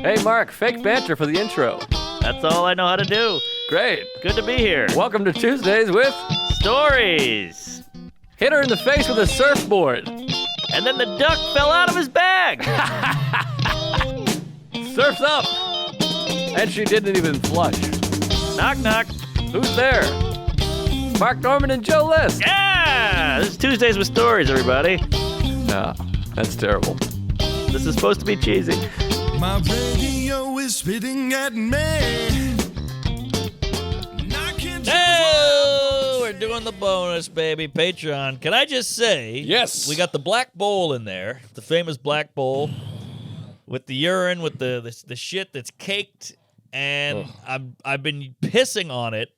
Hey, Mark, fake banter for the intro. That's all I know how to do. Great. Good to be here. Welcome to Tuesdays with Stories. Hit her in the face with a surfboard. And then the duck fell out of his bag. Surf's up. And she didn't even flush. Knock, knock. Who's there? Mark Norman and Joe List. Yeah! This is Tuesdays with Stories, everybody. No, that's terrible. This is supposed to be cheesy. My radio is spitting at me. Oh, we're doing the bonus, baby. Patreon. Can I just say? Yes. We got the black bowl in there, the famous black bowl, with the urine, with the shit that's caked, and I've been pissing on it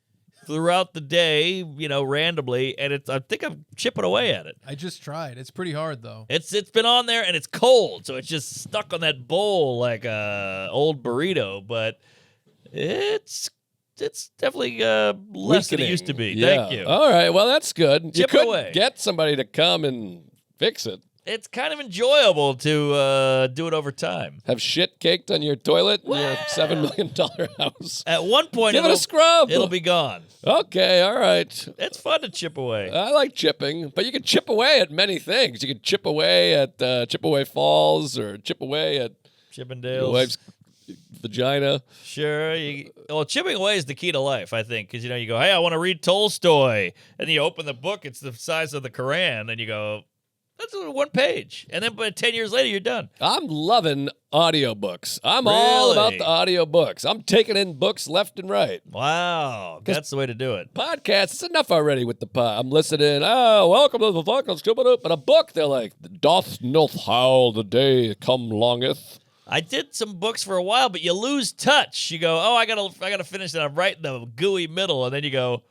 throughout the day, you know, randomly, and I think I'm chipping away at it. I just tried. It's pretty hard, though. It's been on there, and it's cold, so it's just stuck on that bowl like a old burrito, but it's definitely less than it used to be. Yeah. Thank you. All right. Well, that's good. Chip you could away. get somebody to come and fix it. It's kind of enjoyable to do it over time. Have shit caked on your toilet in your $7 million house. At one point, Give it a scrub. It'll be gone. Okay. All right. It's fun to chip away. I like chipping, but you can chip away at many things. You can chip away at Chipaway Falls or chip away at your Chippendales. wife's vagina. Sure. Well, chipping away is the key to life, I think, because, you know, you go, hey, I want to read Tolstoy. And you open the book, it's the size of the Quran, and you go, that's one page. And then but 10 years later, you're done. I'm loving audiobooks. I'm all about Really? the audiobooks. I'm taking in books left and right. Wow. That's the way to do it. Podcasts, it's enough already with the pod. I'm listening. Oh, welcome to the fucking stupid. But a book, they're like, doth not howl the day come longeth. I did some books for a while, but you lose touch. You go, oh, I gotta finish that. I'm right in the gooey middle, and then you go,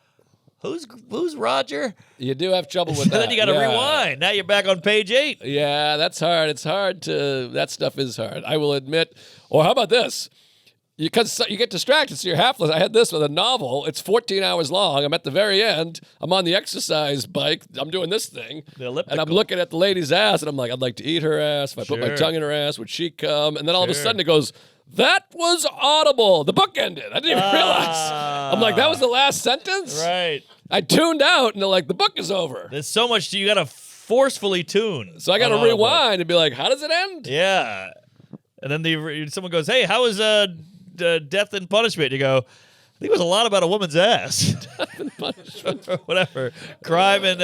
who's Roger? You do have trouble with And that. then you gotta yeah. rewind. Now you're back on page 8. Yeah, that's hard. It's hard to. That stuff is hard. I will admit. Or how about this? Because you get distracted, so you're halfless. I had this with a novel. It's 14 hours long. I'm at the very end. I'm on the exercise bike. I'm doing this thing. The elliptical. And I'm looking at the lady's ass, and I'm like, I'd like to eat her ass. If I put my Sure. tongue in her ass, would she come? And then all of a Sure. sudden it goes, that was audible. The book ended. I didn't even realize. I'm like, that was the last sentence? Right. I tuned out, and they're like, the book is over. There's so much you gotta forcefully tune. So I got to on Audible. rewind and be like, how does it end? Yeah. And then someone goes, hey, how is Death and Punishment? You go, I think it was a lot about a woman's ass. Whatever. Crime and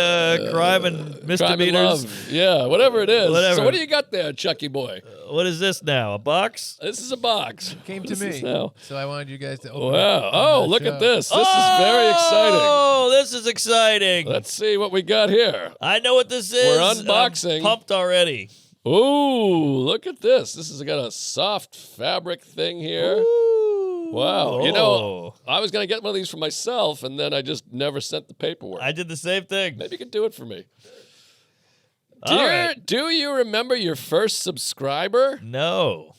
Crime and misdemeanors. love. Yeah, whatever it is. Whatever. So what do you got there, Chucky boy? What is this now? A box? This is a box. Came to This is me. now- So I wanted you guys to open it Wow. on Oh, the look show. at this. This is very exciting. Oh, this is exciting. Let's see what we got here. I know what this is. We're unboxing. I'm pumped already. Ooh, look at this. This has got a soft fabric thing here. Ooh. Wow. You Oh. know, I was going to get one of these for myself, and then I just never sent the paperwork. I did the same thing. Maybe you could do it for me. All right. Do you remember your first subscriber? No.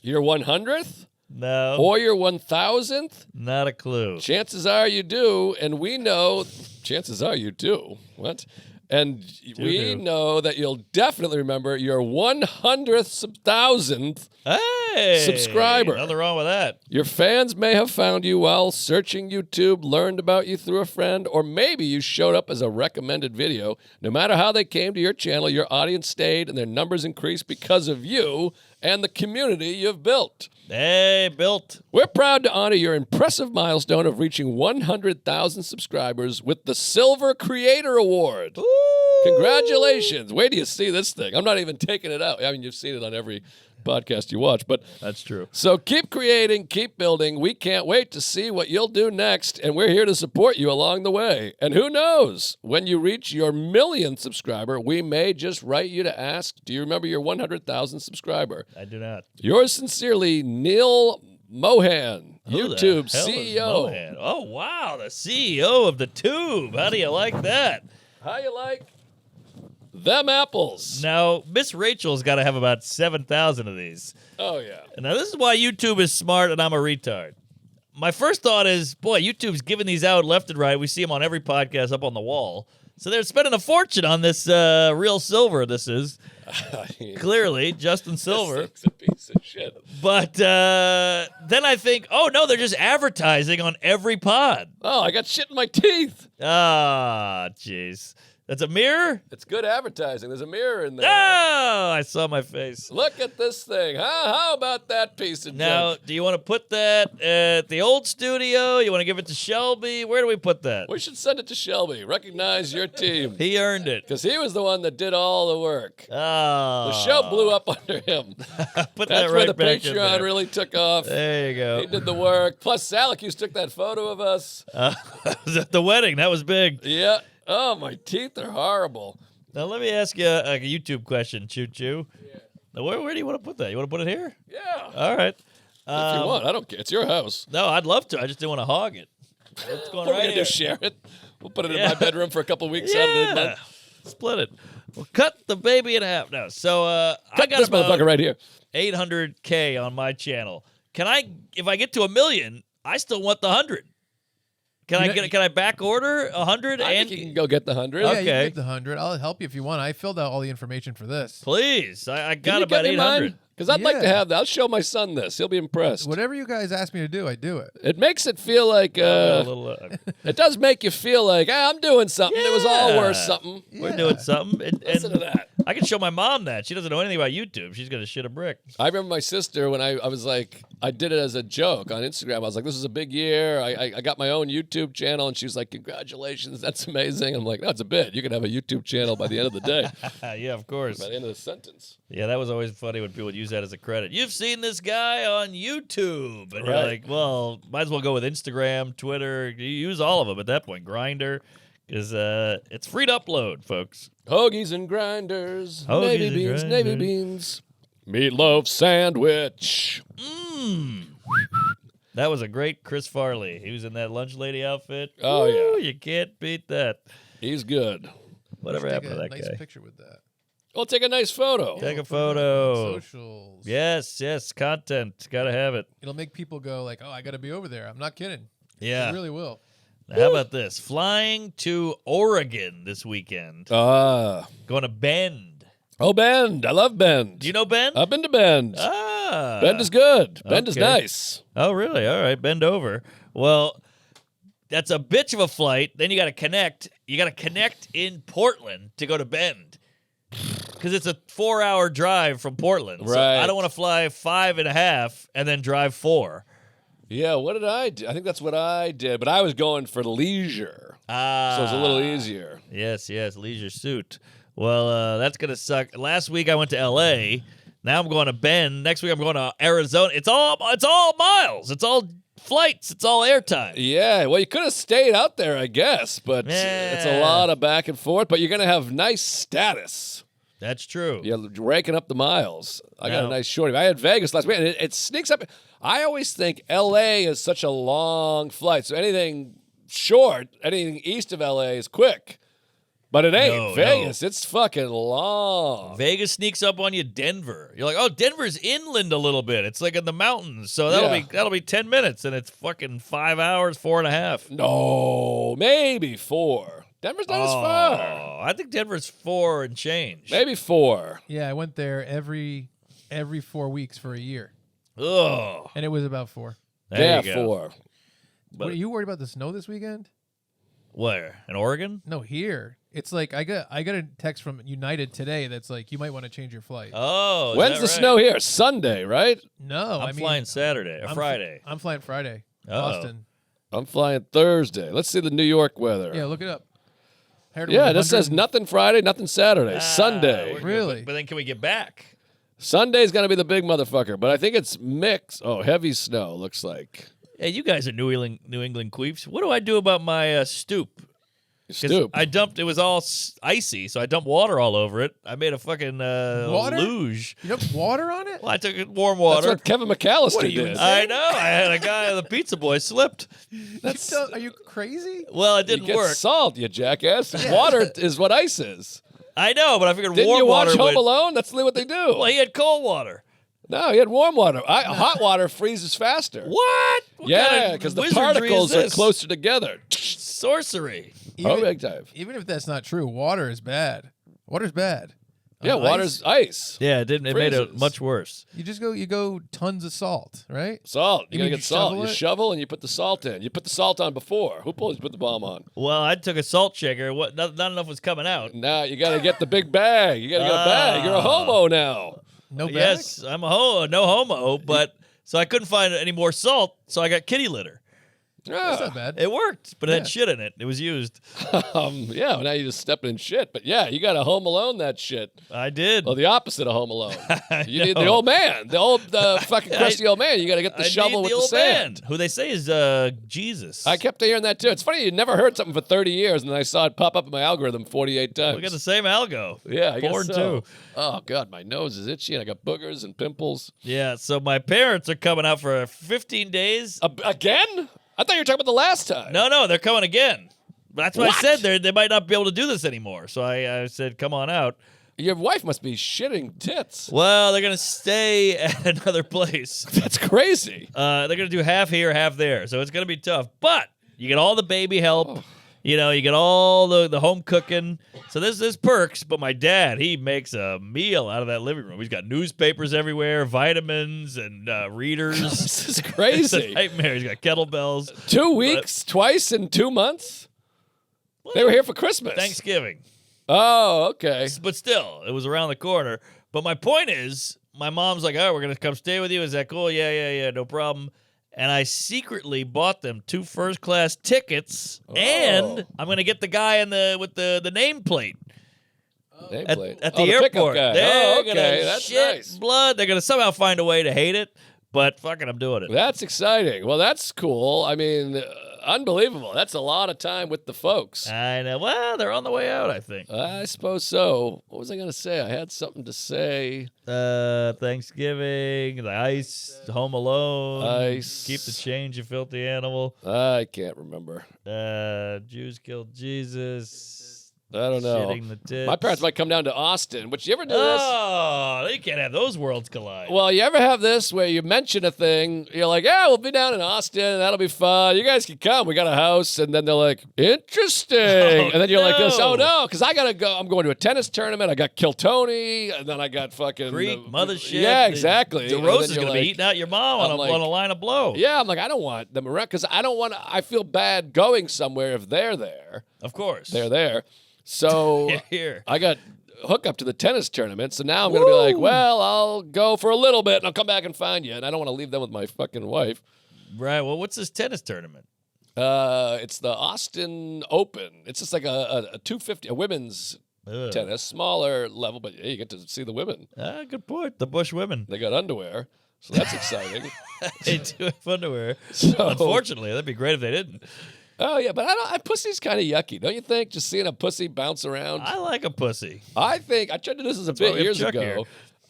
Your 100th? No. Or your 1000th? Not a clue. Chances are you do, and we know. Chances are you do. What? And we know that you'll definitely remember your 100,000th. Hey. Subscriber. Nothing wrong with that. Your fans may have found you while searching YouTube, learned about you through a friend, or maybe you showed up as a recommended video. No matter how they came to your channel, your audience stayed and their numbers increased because of you and the community you've built. Hey, built. We're proud to honor your impressive milestone of reaching 100,000 subscribers with the Silver Creator Award. Ooh. Congratulations. Wait till you see this thing. I'm not even taking it out. I mean, you've seen it on every podcast you watch, but That's true. so keep creating, keep building. We can't wait to see what you'll do next, and we're here to support you along the way. And who knows, when you reach your 1,000,000th subscriber, we may just write you to ask, do you remember your 100,000 subscriber? I do not. Yours sincerely, Neil Mohan, Who the YouTube hell is CEO. Mohan? Oh, wow. The CEO of the Tube. How do you like that? How you like them apples? Now, Miss Rachel's got to have about 7,000 of these. Oh, yeah. And now, this is why YouTube is smart and I'm a retard. My first thought is, boy, YouTube's giving these out left and right. We see them on every podcast up on the wall. So they're spending a fortune on this real silver, this is. Clearly, Justin Silver. This thing's a piece of shit. But then I think, oh, no, they're just advertising on every pod. Oh, I got shit in my teeth. Ah, jeez. That's a mirror? It's good advertising. There's a mirror in there. Oh, I saw my face. Look at this thing. How about that piece of Now, junk? do you want to put that at the old studio? You want to give it to Shelby? Where do we put that? We should send it to Shelby. Recognize your team. He earned it. Because he was the one that did all the work. Oh. The show blew up under him. Put That's that where right the back in Patreon there. really took off. There you go. He did the work. Plus, Salacuse took that photo of us. Was at the wedding. That was big. Yeah. Oh, my teeth are horrible. Now, let me ask you a YouTube question, Choo Choo. Yeah. Now, where do you want to put that? You want to put it here? Yeah. All right. If you want. I don't care. It's your house. No, I'd love to. I just didn't want to hog it. It's going What are we right going to here. do? Share it? We'll put it in Yeah. my bedroom for a couple weeks out of the Yeah. month. Split it. We'll cut the baby in half. No. So I Cut got this about motherfucker right here. 800K on my channel. If I get to 1 million, I still want the 100. Can I back order 100 I and think you can go get the 100. Yeah, you Okay. can get the 100. I'll help you if you want. I filled out all the information for this. please? I Can got you about get me mine? 800. Because I'd like to Yeah. have that. I'll show my son this. He'll be impressed. Whatever you guys ask me to do, I do it. It makes it feel like A little, it does make you feel like I'm doing something. It was all Yeah. worth something. We're doing something. And Listen to that. I can show my mom that. She doesn't know anything about YouTube. She's going to shit a brick. I remember my sister when I was like, I did it as a joke on Instagram. I was like, this is a big year. I got my own YouTube channel. And she was like, congratulations. That's amazing. I'm like, no, it's a bit. You can have a YouTube channel by the end of the day, Yeah, of course. by the end of the sentence. Yeah, that was always funny when people would use that as a credit. You've seen this guy on YouTube. And you're Right. like, well, might as well go with Instagram, Twitter. You use all of them at that point. Grindr. Because it's free to upload, folks. Hoagies and grinders. Hoagies Navy and beans, grinders. navy beans. Meatloaf sandwich. That was a great Chris Farley. He was in that lunch lady outfit. Oh, Woo, yeah. You can't beat that. He's good. Whatever Take happened to a that nice guy? picture with that. Well, take a nice photo. Take a photo. Socials. Yes, content. Gotta have it. It'll make people go like, "Oh, I got to be over there." I'm not kidding. Yeah. It really will. Now, how about this? Flying to Oregon this weekend. Ah. Going to Bend. Oh, Bend. I love Bend. Do you know Bend? I've been to Bend. Ah. Bend is good. Bend is okay. nice. Oh, really? All right. Bend over. Well, that's a bitch of a flight. Then you got to connect. You got to connect in Portland to go to Bend. Because it's a 4-hour drive from Portland. So Right. I don't want to fly 5.5 and then drive 4. Yeah, what did I do? I think that's what I did, but I was going for leisure. Ah. So it's a little easier. Yes, leisure suit. Well, that's going to suck. Last week I went to L.A. Now I'm going to Bend. Next week I'm going to Arizona. It's all miles. It's all flights. It's all airtime. Yeah, well, you could have stayed out there, I guess, but it's a Yeah. lot of back and forth, but you're going to have nice status. That's true. You're raking up the miles. I got a Now- nice shorty. I had Vegas last week, and it sneaks up. I always think L.A. is such a long flight, so anything short, anything east of L.A. is quick. But it ain't. No, Vegas, it's fucking long. Vegas sneaks up on you. Denver. You're like, oh, Denver's inland a little bit. It's like in the mountains, so Yeah. that'll be 10 minutes, and it's fucking 5 hours, 4.5. No, maybe 4. Denver's not as far. Oh, I think Denver's 4 and change. Maybe 4. Yeah, I went there every 4 weeks for a year, Oh, and it was about 4. there Yeah, you go. 4. But- What, are you worried about the snow this weekend? Where? In Oregon? No, here. It's like I got a text from United today that's like you might want to change your flight. Oh, is When's that the right? snow here? Sunday, right? No, I'm I mean flying Saturday or I'm Friday. I'm flying Friday. Uh-oh. Boston. I'm flying Thursday. Let's see the New York weather. Yeah, look it up. I heard it Yeah, was this says 100 nothing Friday, nothing Saturday. Ah, Sunday. we're good. Really? But then can we get back? Sunday's going to be the big motherfucker, but I think it's mixed. Oh, heavy snow, looks like. Hey, you guys are New England queefs. What do I do about my stoop? 'Cause Stoop. I dumped. It was all icy, so I dumped water all over it. I made a fucking Water? luge. You dumped water on it? Well, I took it warm That's water. what Kevin McAllister What are you, did. insane? I know. I had a guy, the pizza boy, slipped. Are you crazy? Well, it You didn't get work. salt, you jackass. Water is what ice is. I know, but I figured Didn't warm you watch water Home would. Alone? That's what they do. Well, he had cold water. No, he had warm water. Hot water freezes faster. What? What Yeah, kind of because the wizardry particles is are this? closer together. Sorcery. Oh, big time. Even if that's not true, water is bad. Water's bad. Yeah, On water's ice. Yeah, it didn't. It made it Freezes. much worse. You just go. You go tons of salt, right? Salt. You You gotta mean get you salt. shovel You it? shovel and you put the salt in. You put the salt on before. Who put the bomb on? Well, I took a salt shaker. What? Not enough was coming out. Now you gotta get the big bag. You gotta get a bag. You're a homo now. No bag. Yes, I'm no homo, but so I couldn't find any more salt, so I got kitty litter. That's not bad. It worked, but it Yeah. had shit in it. It was used. Yeah, well, now you just stepping in shit. But yeah, you gotta Home Alone that shit. I did. Well, the opposite of Home Alone. You need the know. old man, the fucking crusty old man. You gotta get the I shovel need with the the old sand. man, who they say is Jesus. I kept hearing that too. It's funny you never heard something for 30 years, and then I saw it pop up in my algorithm 48 times. We got the same algo. Yeah, I guess Born so. too. Oh god, my nose is itchy, and I got boogers and pimples. Yeah, so my parents are coming out for 15 days. Again? I thought you were talking about the last time. No, they're coming again. That's what I What? said. They might not be able to do this anymore. So I said, come on out. Your wife must be shitting tits. Well, they're going to stay at another place. That's crazy. They're going to do half here, half there. So it's going to be tough. But you get all the baby help. You know, you get all the home cooking. So there's perks. But my dad, he makes a meal out of that living room. He's got newspapers everywhere, vitamins, and readers. This is It's a crazy. nightmare. He's got kettlebells. 2 weeks, twice in 2 months? They were here for Christmas. Thanksgiving. Oh, okay. But still, it was around the corner. But my point is, my mom's like, all right, we're going to come stay with you. Is that cool? Yeah, no problem. And I secretly bought them 2 first-class tickets, and I'm going to get the guy with the nameplate Nameplate. at Oh, the pickup airport. guy. They're Oh, going okay. to That's shit nice. blood. They're going to somehow find a way to hate it, but fucking I'm doing it. That's exciting. Well, that's cool. I mean, unbelievable. That's a lot of time with the folks. I know. Well, they're on the way out, I think. I suppose so. What was I going to say? I had something to say. Thanksgiving, the ice, Home Alone, Ice. keep the change, you filthy animal. I can't remember. Jews killed Jesus. I don't know. Shitting the tits. My parents might come down to Austin. Would you ever do this? Oh, you can't have those worlds collide. Well, you ever have this where you mention a thing, you're like, yeah, we'll be down in Austin, that'll be fun. You guys can come. We got a house. And then they're like, interesting. And then you're like this, oh no, because I got to go. I'm going to a tennis tournament. I got Kill Tony. And then I got fucking Greek mothership. Yeah, exactly. The And roast then is you're going to like- be eating out your mom I'm on like- a line of blow. Yeah, I'm like, I don't want them around because I don't want to. I feel bad going somewhere if they're there. Of course. They're there. So Here. I got hook up to the tennis tournament. So now I'm going to be like, well, I'll go for a little bit and I'll come back and find you. And I don't want to leave them with my fucking wife. Right. Well, what's this tennis tournament? It's the Austin Open. It's just like a 250, a women's Ugh. tennis, smaller level, but yeah, you get to see the women. Ah, good point. The Bush women. They got underwear, so that's exciting. They do have underwear. So- Unfortunately, that'd be great if they didn't. Oh yeah, but pussy's kind of yucky, don't you think? Just seeing a pussy bounce around. I like a pussy. I think I tried to do this a why bit we have years Chuck ago. here.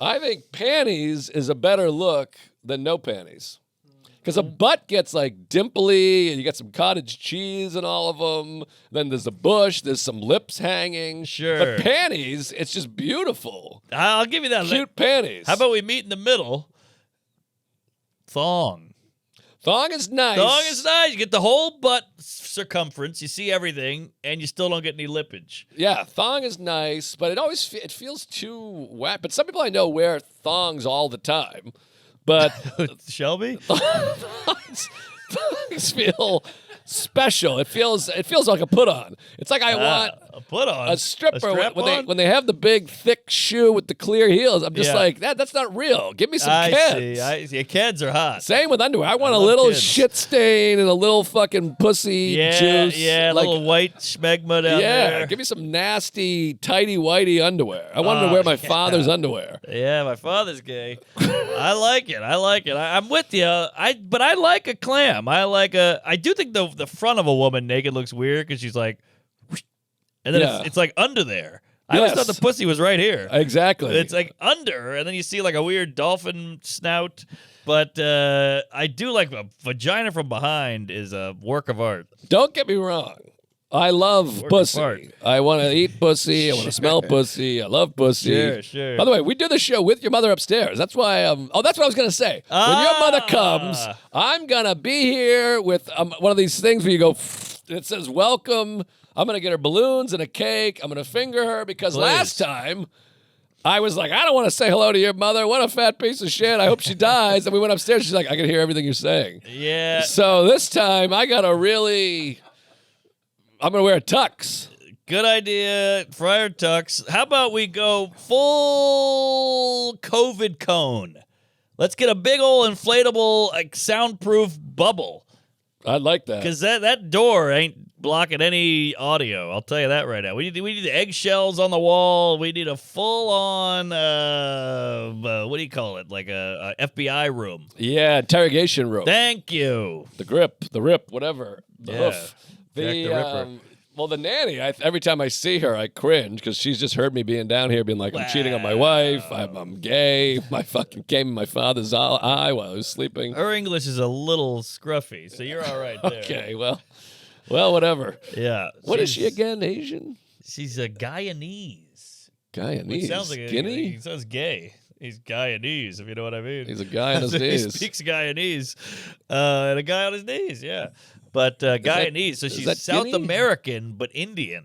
I think panties is a better look than no panties. Because a butt gets like dimply, and you get some cottage cheese in all of them. Then there's a bush, there's some lips hanging. Sure. But panties, it's just beautiful. I'll give you that. Cute panties. How about we meet in the middle? Thong. thong is nice? Thong is nice. You get the whole butt circumference. You see everything, and you still don't get any lippage. Yeah, thong is nice, but it feels too wet. But some people I know wear thongs all the time. But Shelby? thongs feel special. It feels like a put on. It's like I want A put on. a stripper strap-on? when they have the big thick shoe with the clear heels. I'm just Yeah. like that's not real. Give me some I kids. see. Kids are hot. Same with underwear. I want a love little kids. shit stain and a little fucking pussy juice. Yeah, like, little white schmegma down there. give me some nasty tighty whitey underwear. I wanted to wear my father's underwear. Yeah, my father's gay. I like it. I'm with you. But I like a clam. I do think the front of a woman naked looks weird because she's like, whoosh, and then Yeah. it's like under there. I always Yes. thought the pussy was right here. Exactly. It's like under, and then you see like a weird dolphin snout. But I do like a vagina from behind is a work of art. Don't get me wrong. I love Work pussy. apart. I want to eat pussy. I want to smell pussy. I love pussy. Sure. By the way, we do the show with your mother upstairs. That's why. That's what I was gonna say. When your mother comes, I'm gonna be here with one of these things where you go. And it says welcome. I'm gonna get her balloons and a cake. I'm gonna finger her because Please. last time I was like, I don't want to say hello to your mother. What a fat piece of shit. I hope she dies. And we went upstairs. She's like, I can hear everything you're saying. Yeah. So this time I got to really, I'm going to wear a tux. Good idea. Friar Tux. How about we go full COVID cone? Let's get a big old inflatable, like soundproof bubble. I'd like that. Because that door ain't blocking any audio. I'll tell you that right now. We need the eggshells on the wall. We need a full-on, what do you call it? Like a FBI room. Yeah, interrogation room. Thank you. The rip, whatever. The Yeah. hoof. Jack the Ripper. Well, the nanny, every time I see her, I cringe because she's just heard me being down here being like, I'm cheating on my wife, I'm gay, my fucking came in my father's eye while I was sleeping. Her English is a little scruffy, so you're all right there. Okay, well, whatever. Yeah. What is she again, Asian? She's a Guyanese. Guyanese. Which sounds like Guinea? he sounds gay. He's Guyanese, if you know what I mean. He's a guy on his he knees. speaks Guyanese. And a guy on his knees, yeah. But Guyanese, so is she's that South Guinea? American, but Indian.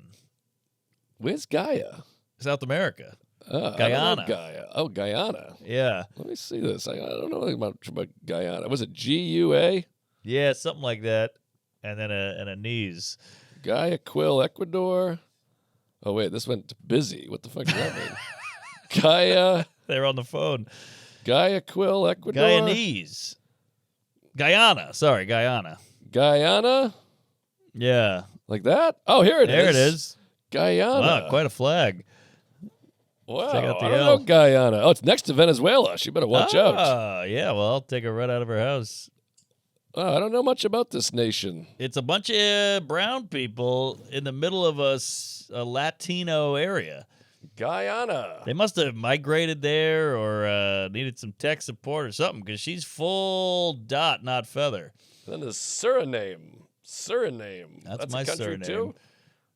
Where's Gaia? South America. I don't know Guyana. Gaia. Oh, Guyana. Yeah. Let me see this. I don't know anything about Guyana. Was it GUA? Yeah, something like that. And then a knees. Guayaquil, Ecuador. Oh, wait, this went busy. What the fuck does that mean? Gaia, They're on the phone. Guayaquil, Ecuador. Guyanese. Guyana. Sorry, Guyana. Guyana? Yeah. Like that? Oh, here it is. There it is. Guyana. Wow, quite a flag. Wow. Check out the I don't L. know Guyana. Oh, it's next to Venezuela. She better watch out. Yeah, well, I'll take her right out of her house. Oh, I don't know much about this nation. It's a bunch of brown people in the middle of a Latino area. Guyana. They must have migrated there or needed some tech support or something because she's full dot, not feather. Then there's Suriname. That's a my country surname. too?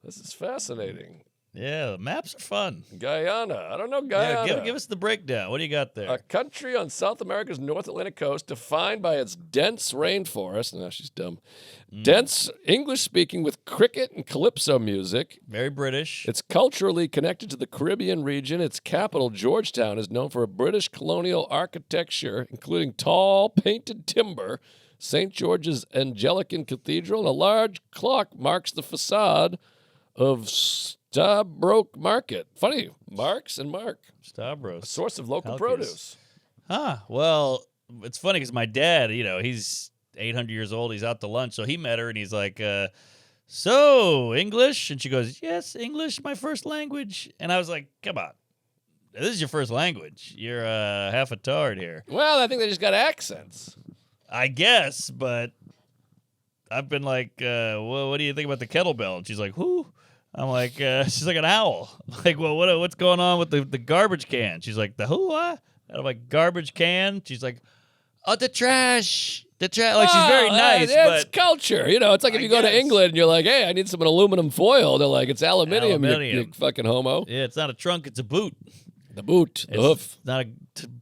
This is fascinating. Yeah, the maps are fun. Guyana. I don't know Guyana. Yeah, give us the breakdown. What do you got there? A country on South America's North Atlantic coast defined by its dense rainforest. No, she's dumb. Dense English speaking with cricket and calypso music. Very British. It's culturally connected to the Caribbean region. Its capital, Georgetown, is known for a British colonial architecture, including tall painted timber. St. George's Anglican Cathedral and a large clock marks the facade of Stabroek Market. Funny, Marks and Mark. A Stavros. source of local Halkias. produce. Well, it's funny because my dad, he's 800 years old. He's out to lunch. So he met her and he's like, so English? And she goes, yes, English, my first language. And I was like, come on. This is your first language. You're half a tard here. Well, I think they just got accents. I guess, but I've been like, well, what do you think about the kettlebell? And she's like, who? I'm like, she's like an owl. Like, well, what's going on with the garbage can? She's like, the who? What? And I'm like, garbage can? She's like, oh, the trash. The trash. Like, she's very nice, It's but culture. It's like if I you go to guess. England and you're like, hey, I need some aluminum foil. They're like, it's aluminium, you Aluminium. fucking homo. yeah, it's not a trunk, it's a boot. The boot, the It's hoof. not a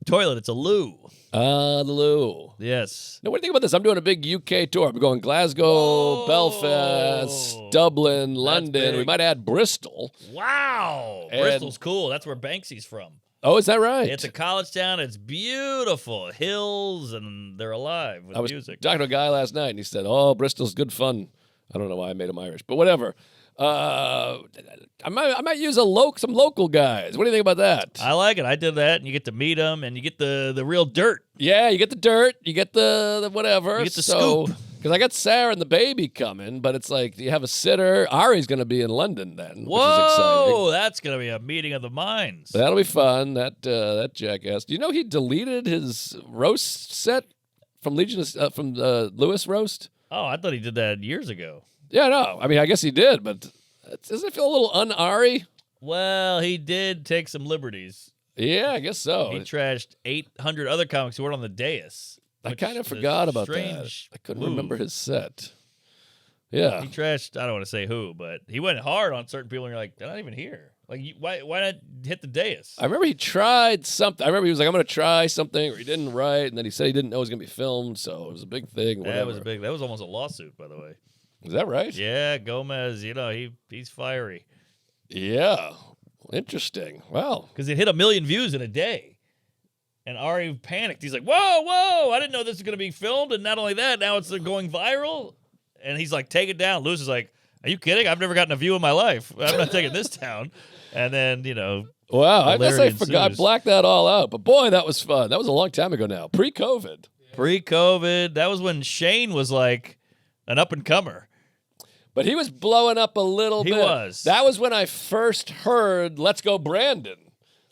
toilet, it's a loo. The loo. Yes. Now, what do you think about this? I'm doing a big UK tour. I'm going Glasgow, Belfast, Dublin, London. We big. might add Bristol. Wow. And- Bristol's cool. That's where Banksy's from. Oh, is that right? It's a college town. It's beautiful. Hills, and they're alive with I was music. talking to a guy last night, and he said, "Oh, Bristol's good fun." I don't know why I made him Irish, but whatever. I might use some local guys. What do you think about that? I like it. I did that, and you get to meet them, and you get the real dirt. Yeah, you get the dirt, you get the whatever. You get the scoop. Because I got Sarah and the baby coming, but it's like you have a sitter. Ari's going to be in London then, which is exciting. Whoa, that's gonna be a meeting of the minds. That'll be fun. That jackass. Do you know he deleted his roast set from from Lewis roast? Oh, I thought he did that years ago. Yeah, no. I mean, I guess he did, but doesn't it feel a little un-Ari? Well, he did take some liberties. Yeah, I guess so. He trashed 800 other comics who weren't on the dais. I which kind of is a forgot about that. strange I couldn't move. remember his set. Yeah. He trashed. I don't want to say who, but he went hard on certain people, and you're like, they're not even here. Like, why not hit the dais? I remember he tried something. I remember he was like, I'm going to try something, or he didn't write, and then he said he didn't know it was going to be filmed, so it was a big thing. Whatever. That was big. That was almost a lawsuit, by the way. Is that right? Yeah, Gomez. He's fiery. Yeah. Interesting. Well, because it hit 1 million views in a day. And Ari panicked. He's like, whoa, I didn't know this was going to be filmed. And not only that, now it's going viral. And he's like, take it down. Lewis is like, are you kidding? I've never gotten a view in my life. I'm not taking this down. And then, wow. I guess I hilarity forgot. I ensues. blacked that all out. But boy, that was fun. That was a long time ago now. Pre-COVID. Pre-COVID, that was when Shane was like an up-and-comer. But he was blowing up a little He bit. was. That was when I first heard "Let's Go Brandon."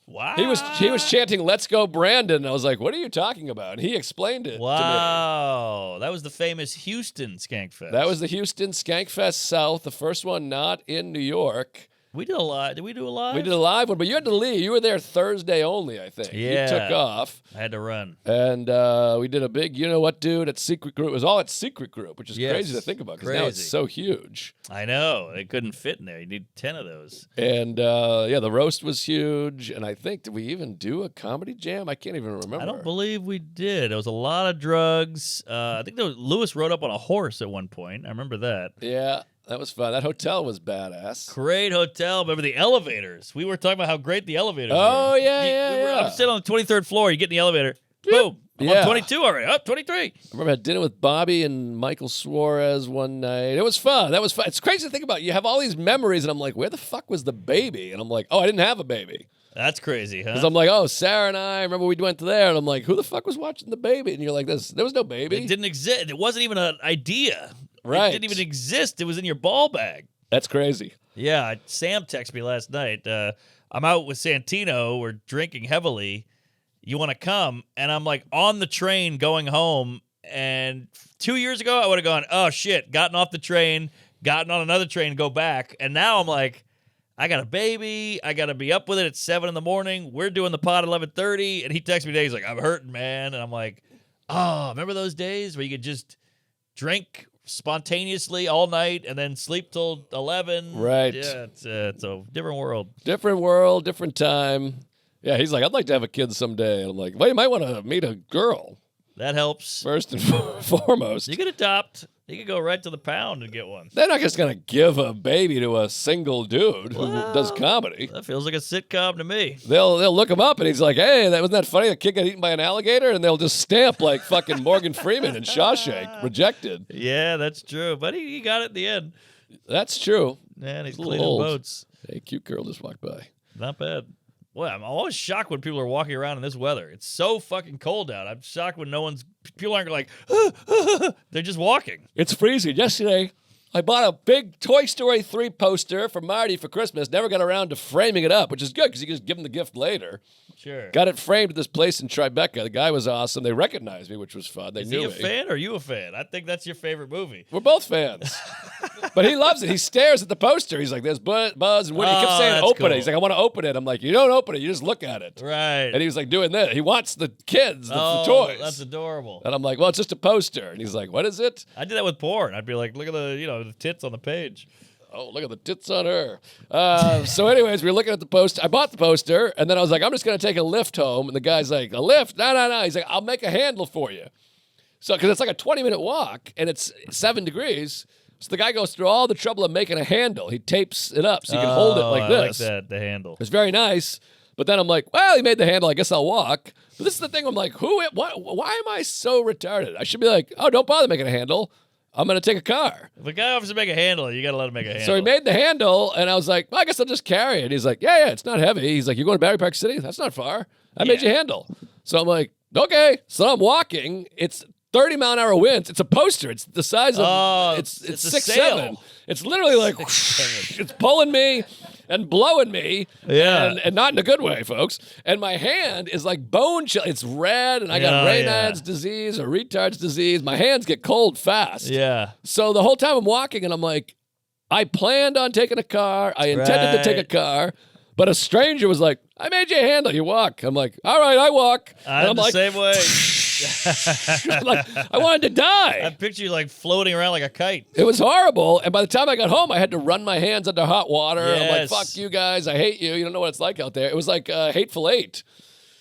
Wow. He was chanting "Let's Go Brandon." And I was like, "What are you talking about?" And he explained it to Wow. That was the famous Houston Skankfest. me. That was the Houston Skankfest South, the first one not in New York. We did a lot. Did we do a live? We did a live one, but you had to leave. You were there Thursday only, I think. Yeah. You took off. I had to run. And we did a big, you know what, dude, at Secret Group. It was all at Secret Group, which is Yes. crazy to think about because now it's Crazy. so huge. I know. They couldn't fit in there. You need 10 of those. And the roast was huge. And I think, did we even do a comedy jam? I can't even remember. I don't believe we did. It was a lot of drugs. I think Lewis rode up on a horse at one point. I remember that. Yeah, that was fun. That hotel was badass. Great hotel. Remember the elevators? We were talking about how great the elevators Oh, were. yeah. I'm sitting on the 23rd floor. You get in the elevator. Boom. I'm Yeah. on 22 already. Up 23. I remember I had dinner with Bobby and Michael Suarez one night. It was fun. That was fun. It's crazy to think about. You have all these memories, and I'm like, where the fuck was the baby? And I'm like, oh, I didn't have a baby. That's crazy, huh? Because I'm like, oh, Sarah and I remember we went there, and I'm like, who the fuck was watching the baby? And you're like, there was no baby. It didn't exist. It wasn't even an idea. Right. It didn't even exist. It was in your ball bag. That's crazy. Yeah. Sam texted me last night. I'm out with Santino. We're drinking heavily. You want to come? And I'm like on the train going home. And 2 years ago, I would have gone, oh, shit, gotten off the train, gotten on another train to go back. And now I'm like, I got a baby. I got to be up with it at 7 a.m. We're doing the pod at 11:30. And he texts me today. He's like, I'm hurting, man. And I'm like, oh, remember those days where you could just drink spontaneously all night and then sleep till 11? Right. Yeah, it's a different world. Different world, different time. Yeah, he's like, I'd like to have a kid someday. And I'm like, well, you might want to meet a girl That helps. first and foremost. You could adopt. You could go right to the pound and get one. They're not just going to give a baby to a single dude who does comedy. That feels like a sitcom to me. They'll look him up and he's like, hey, wasn't that funny? The kid got eaten by an alligator? And they'll just stamp like fucking Morgan Freeman in Shawshank. Rejected. Yeah, that's true. But he got it in the end. That's true. Man, he's a little cleaning old. boats. Hey, cute girl just walked by. Not bad. Boy, I'm always shocked when people are walking around in this weather. It's so fucking cold out. I'm shocked when people aren't like, they're just walking. It's freezing. Yesterday, I bought a big Toy Story 3 poster for Marty for Christmas. Never got around to framing it up, which is good because you can just give him the gift later. Sure. Got it framed at this place in Tribeca. The guy was awesome. They recognized me, which was fun. They Is knew he a me. fan or are you a fan? I think that's your favorite movie. We're both fans. But he loves it. He stares at the poster. He's like, there's Buzz and Woody. He kept Oh, saying, that's open cool. it. He's like, I want to open it. I'm like, you don't open it. You just look at it. Right. And he was like doing this. He wants the kids, the oh, toys. that's adorable. And I'm like, well, it's just a poster. And he's like, what is it? I did that with porn. I'd be like, look at the tits on the page. Oh, look at the tits on her. So anyways, we were looking at the poster. I bought the poster, and then I was like, I'm just going to take a lift home. And the guy's like, a lift? No. He's like, I'll make a handle for you. So, because it's like a 20-minute walk, and it's 7 degrees. So the guy goes through all the trouble of making a handle. He tapes it up so you can hold it like I this. like that, the handle. It's very nice. But then I'm like, well, he made the handle. I guess I'll walk. But this is the thing. I'm like, why am I so retarded? I should be like, oh, don't bother making a handle. I'm going to take a car. If a guy offers to make a handle, you got to let him make a handle. So he made the handle, and I was like, well, I guess I'll just carry it. He's like, yeah, it's not heavy. He's like, you're going to Battery Park City? That's not far. I made you handle. So I'm like, okay. So I'm walking. It's 30-mile-an-hour winds. It's a poster. It's the size of, Oh, it's it's a 6'7". sail. It's literally like, it's pulling me and blowing me. Yeah. And not in a good way, folks. And my hand is like bone chill. It's red, and I got Oh, Raynaud's disease or retard's disease. My hands get cold fast. Yeah. So the whole time I'm walking, and I'm like, I planned on taking a car. I intended to take a Right. car. But a stranger was like, I made you a handle. You walk. I'm like, all right, I walk. And I'm the like, same way. I'm like, I wanted to die. I picture you like floating around like a kite. It was horrible. And by the time I got home, I had to run my hands under hot water. I'm like, Yes. fuck you guys. I hate you. You don't know what it's like out there. It was like Hateful Eight.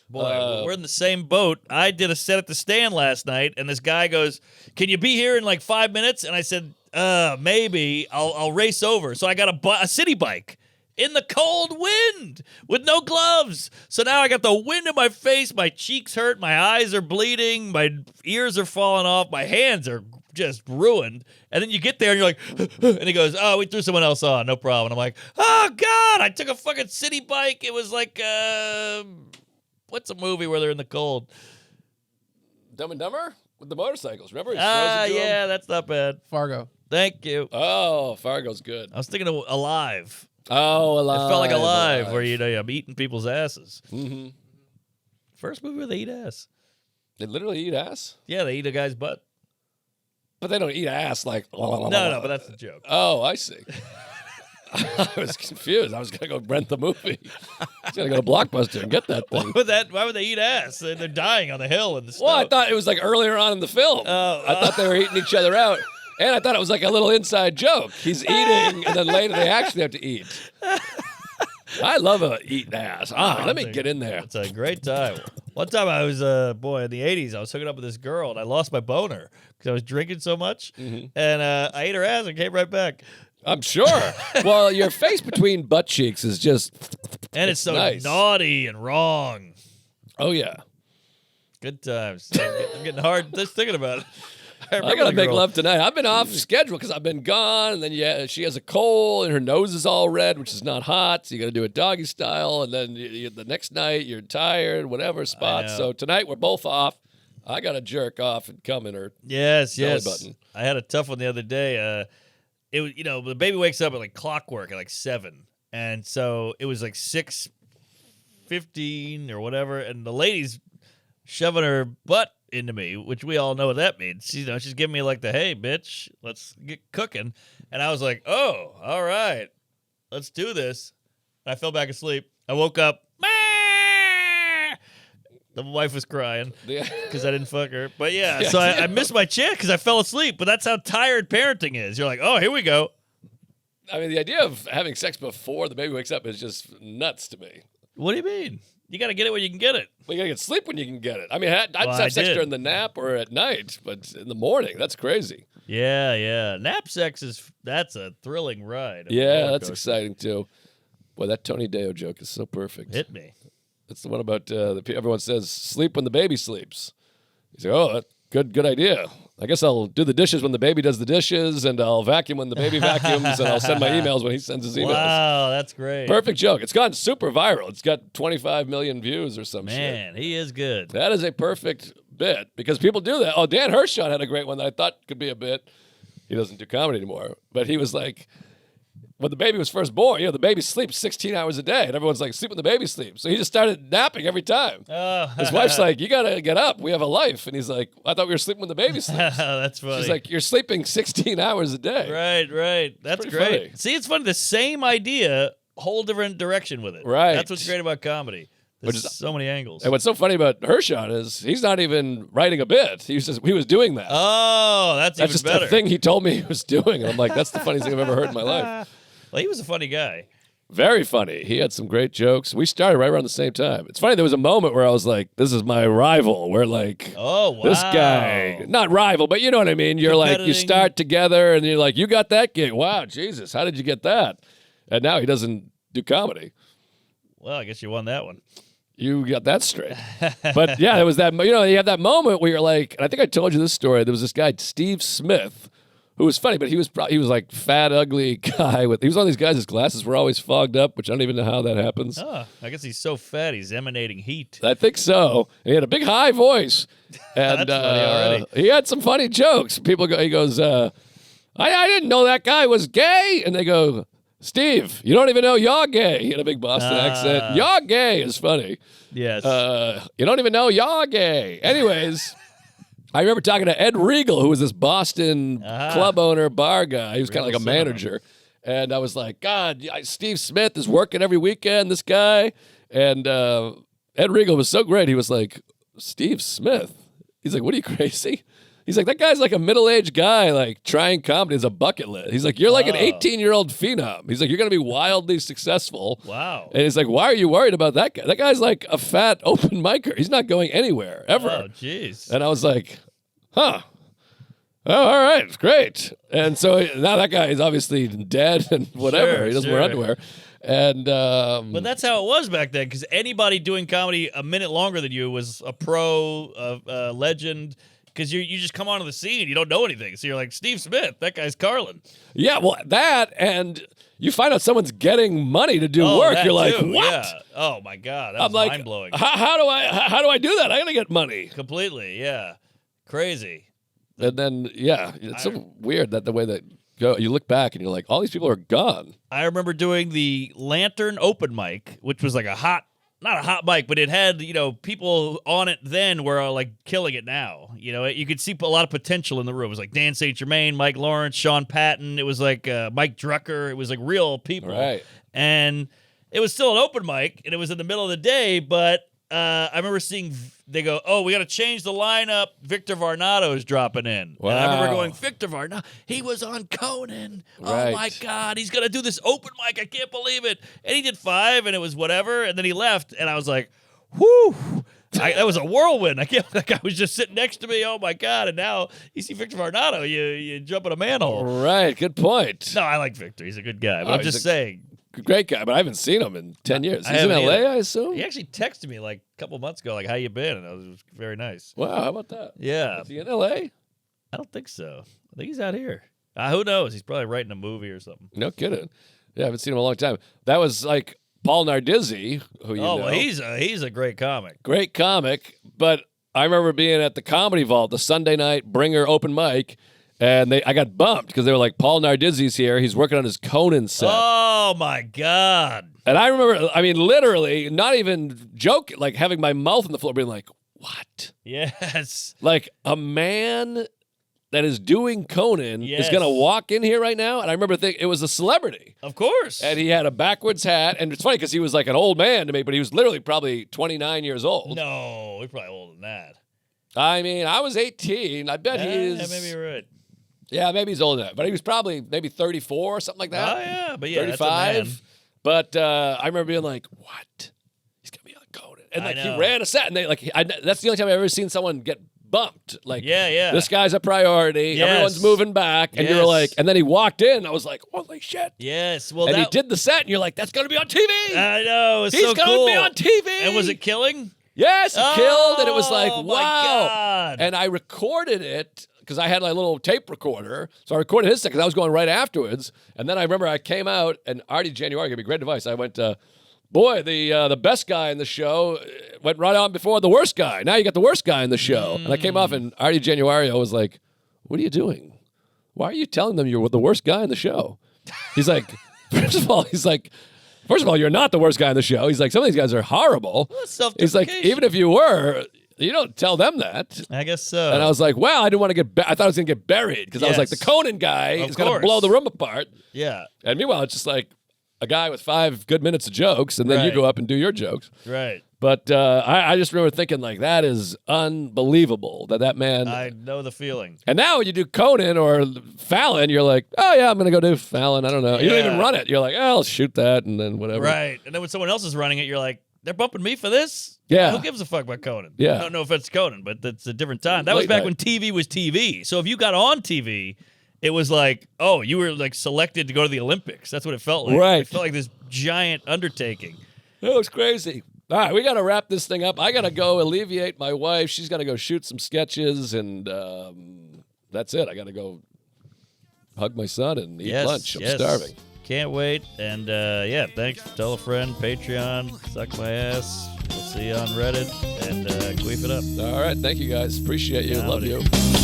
Boy, we're in the same boat. I did a set at the stand last night, and this guy goes, "Can you be here in like 5 minutes?" And I said, "Maybe. I'll race over." So I got a city bike, in the cold wind with no gloves. So now I got the wind in my face. My cheeks hurt. My eyes are bleeding. My ears are falling off. My hands are just ruined. And then you get there and you're like, and he goes, oh, we threw someone else on. No problem. I'm like, oh, God, I took a fucking city bike. It was like, what's a movie where they're in the cold? Dumb and Dumber with the motorcycles. Remember? He throws into 'em? Yeah, that's not bad. Fargo. Thank you. Oh, Fargo's good. I was thinking of Alive. Oh, Alive. It felt like Alive, where I'm eating people's asses. Mm-hmm. First movie where they eat ass. They literally eat ass? Yeah, they eat a guy's butt. But they don't eat ass like... No, but that's the joke. Oh, I see. I was confused. I was going to go rent the movie. I was going to go to Blockbuster and get that thing. Why would they eat ass? They're dying on the hill in the snow. Well, I thought it was like earlier on in the film. I thought they were eating each other out. And I thought it was like a little inside joke. He's eating, and then later they actually have to eat. I love eating ass. Let me get in there. It's a great time. One time I was, in the 80s, I was hooking up with this girl, and I lost my boner because I was drinking so much. Mm-hmm. And I ate her ass and came right back. I'm sure. Well, your face between butt cheeks is just... And it's so nice. naughty and wrong. Oh, yeah. Good times. I'm getting hard just thinking about it. I gotta make love tonight. I've been off schedule because I've been gone, and then she has a cold, and her nose is all red, which is not hot. So you got to do it doggy style, and then the next night you're tired, whatever spots. So tonight we're both off. I got to jerk off and come in her belly button. I had a tough one the other day. It was the baby wakes up at like clockwork at like 7, and so it was like 6:15 or whatever, and the lady's shoving her butt into me, which we all know what that means. She's giving me like the, hey, bitch, let's get cooking. And I was like, oh, all right, let's do this. And I fell back asleep. I woke up. The wife was crying because I didn't fuck her. But so I missed my chance because I fell asleep. But that's how tired parenting is. You're like, oh, here we go. I mean, the idea of having sex before the baby wakes up is just nuts to me. What do you mean? You got to get it when you can get it. Well, you got to get sleep when you can get it. I mean, I'd have sex during the nap or at night, but in the morning, that's crazy. Yeah. Nap sex that's a thrilling ride. Yeah, that's exciting too. Boy, that Tony Deo joke is so perfect. Hit me. It's the one about everyone says sleep when the baby sleeps. He's like, oh, good idea. I guess I'll do the dishes when the baby does the dishes, and I'll vacuum when the baby vacuums, and I'll send my emails when he sends his emails. Wow, that's great. Perfect joke. It's gone super viral. It's got 25 million views or some shit. Man, he is good. That is a perfect bit because people do that. Oh, Dan Hershon had a great one that I thought could be a bit. He doesn't do comedy anymore, but he was like, when the baby was first born, the baby sleeps 16 hours a day, and everyone's like, sleep when the baby sleeps. So he just started napping every time. Oh. His wife's like, you got to get up. We have a life. And he's like, I thought we were sleeping when the baby sleeps. That's funny. She's like, you're sleeping 16 hours a day. Right. That's great. Funny. See, it's funny. The same idea, whole different direction with it. Right. That's what's great about comedy. There's so many angles. And what's so funny about Hershon is he's not even writing a bit. He was doing that. Oh, that's even just better. a thing he told me he was doing. And I'm like, that's the funniest thing I've ever heard in my life. Well, he was a funny guy. Very funny. He had some great jokes. We started right around the same time. It's funny, there was a moment where I was like, this is my rival. We're like, oh, wow. This guy, not rival, but you know what I mean? You're like, you start together and you're like, you got that gig. Wow, Jesus, how did you get that? And now he doesn't do comedy. Well, I guess you won that one. You got that straight. But yeah, there was that, you have that moment where you're like, and I think I told you this story. There was this guy, Steve Smith, who was funny, but he was like fat, ugly guy. He was one of these guys, his glasses were always fogged up, which I don't even know how that happens. Oh, I guess he's so fat, he's emanating heat. I think so. He had a big high voice. And That's funny already. He had some funny jokes. He goes, I didn't know that guy was gay. And they go, Steve, you don't even know you're gay. He had a big Boston accent. You're gay is funny. Yes. You don't even know you're gay. Anyways, I remember talking to Ed Regal, who was this Boston club owner, bar guy. He was kind of like a manager. And I was like, God, Steve Smith is working every weekend, this guy. And Ed Regal was so great. He was like, Steve Smith? He's like, what are you, crazy? He's like, that guy's like a middle-aged guy, like, trying comedy as a bucket list. He's like, you're like an 18-year-old phenom. He's like, you're going to be wildly successful. Wow. And he's like, why are you worried about that guy? That guy's like a fat open micer. He's not going anywhere, ever. Oh, jeez. And I was like, huh. Oh, all right, great. And so now that guy is obviously dead and whatever. Sure, He doesn't wear sure. underwear. And But that's how it was back then, because anybody doing comedy a minute longer than you was a pro, a legend, because you just come onto the scene, you don't know anything. So you're like, Steve Smith, that guy's Carlin. yeah, well, that and you find out someone's getting money to do work. that You're like, too, what? yeah. Oh, my God. That I'm was like, mind-blowing. how do I do that? I gotta get money. Completely, yeah. Crazy. And then it's so weird that the way that you look back and you're like, all these people are gone. I remember doing the Lantern open mic, which was like not a hot mic, but it had, people on it then were like killing it now. You could see a lot of potential in the room. It was like Dan St. Germain, Mike Lawrence, Sean Patton. It was like Mike Drucker. It was like real people. Right. And it was still an open mic, and it was in the middle of the day, but I remember seeing, they go, oh, we got to change the lineup. Victor Varnado is dropping in. Wow. And I remember going, Victor Varnado, he was on Conan. Right. Oh, my God, he's going to do this open mic. I can't believe it. And he did 5, and it was whatever, and then he left, and I was like, whew. That was a whirlwind. That guy was just sitting next to me. Oh, my God. And now you see Victor Varnado, you jump in a manhole. Right. Good point. No, I like Victor. He's a good guy. But Oh, I'm he's just saying. Great guy, but I haven't seen him in 10 years. I He's in haven't LA, either. I assume? He actually texted me like a couple months ago, like, how you been? And it was very nice. Wow, how about that? Yeah. Is he in LA? I don't think so. I think he's out here. Who knows? He's probably writing a movie or something. No kidding. Yeah, I haven't seen him in a long time. That was like Paul Nardizzi, who you know. Well, he's a great comic. Great comic, but I remember being at the Comedy Vault, the Sunday night bringer open mic, and I got bumped because they were like, Paul Nardizzi's here. He's working on his Conan set. Oh, my God. And I remember, literally, not even joking, like having my mouth on the floor, being like, what? Yes. Like a man that is doing Conan is Yes. going to walk in here right now? And I remember thinking it was a celebrity. Of course. And he had a backwards hat. And it's funny because he was like an old man to me, but he was literally probably 29 years old. No, he's probably older than that. I mean, I was 18. I bet he's... Yeah, maybe you're right. Yeah, maybe he's older than that. But he was probably maybe 34 or something like that. Oh, yeah. But yeah, that's a 35. man. But I remember being like, what? He's going to be on Conan. And I like he know. ran a set. And that's the only time I've ever seen someone get bumped. Like, Yeah. this guy's a priority. Yes. Everyone's moving back. And you're Yes. like, and then he walked in. I was like, holy shit. Yes. Well, And he that, did the set. And you're like, that's going to be on TV. I know. It's He's so going cool. to be on TV. And was it killing? Yes, it killed. And it was like, Oh, wow. my God. And I recorded it because I had my little tape recorder. So I recorded his set because I was going right afterwards. And then I remember I came out and Artie January gave me great advice. I went, boy, the best guy in the show went right on before the worst guy. Now you got the worst guy in the show. And I came off and Artie January was like, what are you doing? Why are you telling them you're the worst guy in the show? He's like, first of all, you're not the worst guy in the show. He's like, some of these guys are horrible. That's He's like, self-deprecation. even if you were, you don't tell them that. I guess so. And I was like, well, I didn't want to I thought I was going to get buried because I was like, Yes. the Conan guy Of is going to course. blow the room apart. yeah. And meanwhile, it's just like a guy with 5 good minutes of jokes, and then you Right. go up and do your jokes. Right. But I just remember thinking, like, that is unbelievable that man. I know the feeling. And now when you do Conan or Fallon, you're like, oh, yeah, I'm going to go do Fallon. I don't know. You don't even Yeah. run it. You're like, oh, I'll shoot that, and then whatever. Right. And then when someone else is running it, you're like, they're bumping me for this? Yeah. Who gives a fuck about Conan? Yeah. I don't know if it's Conan, but that's a different time. That was Late back night. when TV was TV. So if you got on TV, it was like, oh, you were like selected to go to the Olympics. That's what it felt like. Right. It felt like this giant undertaking. It was crazy. All right, we got to wrap this thing up. I got to go alleviate my wife. She's got to go shoot some sketches, and that's it. I got to go hug my son and eat lunch. I'm starving. Can't wait. And yeah, thanks. Tell a friend, Patreon, suck my ass. We'll see you on Reddit and queef it up. All right, thank you guys. Appreciate you. Love Howdy. you.